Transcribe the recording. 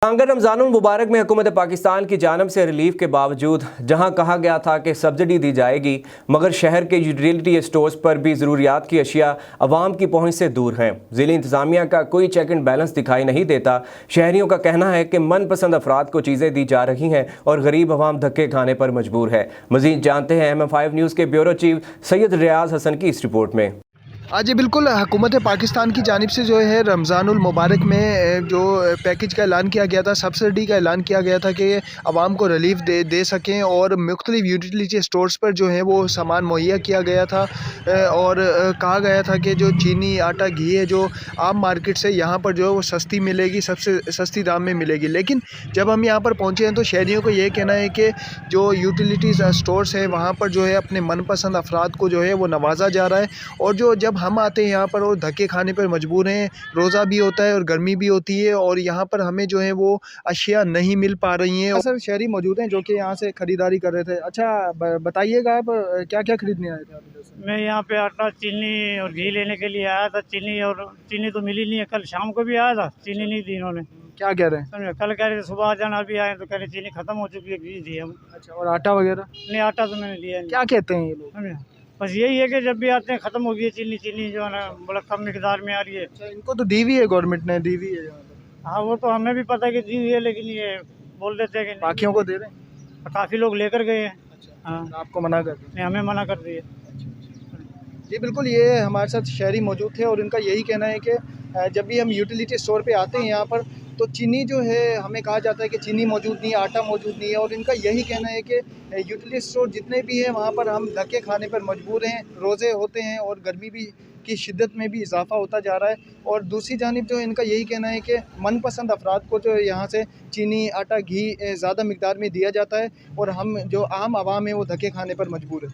आंगर रमज़ानुल मुबारक में हुकूमत पाकिस्तान की जानब से रिलीफ के बावजूद जहां कहा गया था कि सब्सिडी दी जाएगी, मगर शहर के यूटिलिटी स्टोर्स पर भी ज़रूरियात की अशिया अवाम की पहुंच से दूर हैं। ज़िली इंतज़ामिया का कोई चेक एंड बैलेंस दिखाई नहीं देता। शहरियों का कहना है कि मनपसंद अफराद को चीज़ें दी जा रही हैं और गरीब अवाम धक्के खाने पर मजबूर है। मज़ीद जानते हैं MM5 न्यूज़ के ब्यूरो चीफ सैयद रियाज हसन की इस रिपोर्ट में। जी बिल्कुल, हुकूमत पाकिस्तान की जानिब से जो है रमज़ानुल मुबारक में जो पैकेज का ऐलान किया गया था, सब्सिडी का ऐलान किया गया था कि आवाम को रिलीफ दे सकें और मुख्तलिफ यूटिलिटी स्टोर्स पर जो है वो सामान मुहैया किया गया था। और कहा गया था कि जो चीनी, आटा, घी है जो आम मार्केट से यहाँ पर जो है वो सस्ती मिलेगी, सबसे सस्ती दाम में मिलेगी। लेकिन जब हम यहाँ पर पहुँचे हैं तो शहरियों को ये कहना है कि जो यूटिलिटी स्टोर्स हैं वहाँ पर जो है अपने मनपसंद अफराद को जो है वो नवाजा जा रहा है। और जो जब हम आते हैं यहाँ पर वो धक्के खाने पर मजबूर हैं। रोज़ा भी होता है और गर्मी भी होती है और यहाँ पर हमें जो है वो अशिया नहीं मिल पा रही हैं। सर, शहरी मौजूद हैं जो कि यहाँ से ख़रीदारी कर रहे थे। अच्छा, बताइएगा आप क्या क्या ख़रीदने आए थे आप इधर से? मैं यहाँ पे आटा, चीनी और घी लेने के लिए आया था। चीनी तो मिली नहीं है। कल शाम को भी आया था, चीनी नहीं दी इन्होंने। क्या कह रहे हैं? समझे, कल कह रहे थे सुबह आ जाना, अभी आए तो कह रहे चीनी ख़त्म हो चुकी है, घी दी हम। अच्छा, और आटा वगैरह? नहीं, आटा तो मैंने दिया नहीं। क्या कहते हैं ये लोग? समझे, बस यही है कि जब भी आते हैं ख़त्म हो गई है चीनी जो है ना, बड़ा कम मिकदार में आ रही है। अच्छा, इनको तो दी हुई है, गवर्नमेंट ने दी हुई है यहाँ पर। हाँ, वो तो हमें भी पता है कि दी हुई है, लेकिन ये बोल देते हैं कि बाकियों को दे रहे हैं? काफ़ी लोग लेकर गए हैं। अच्छा, हाँ, आपको मना कर दिया? नहीं, हमें मना कर दिए। जी बिल्कुल, ये हमारे साथ शहरी मौजूद थे और इनका यही कहना है कि जब भी हम यूटिलिटी स्टोर पे आते हैं यहाँ पर तो चीनी जो है हमें कहा जाता है कि चीनी मौजूद नहीं है, आटा मौजूद नहीं है। और इनका यही कहना है कि यूटिलिटी स्टोर जितने भी हैं वहाँ पर हम धक्के खाने पर मजबूर हैं। रोज़े होते हैं और गर्मी भी की शिद्दत में भी इजाफा होता जा रहा है। और दूसरी जानिब जो इनका यही कहना है कि मनपसंद अफराद को जो यहाँ से चीनी, आटा, घी ज़्यादा मिकदार में दिया जाता है और हम जो आम आवाम है वो धक्के खाने पर मजबूर है।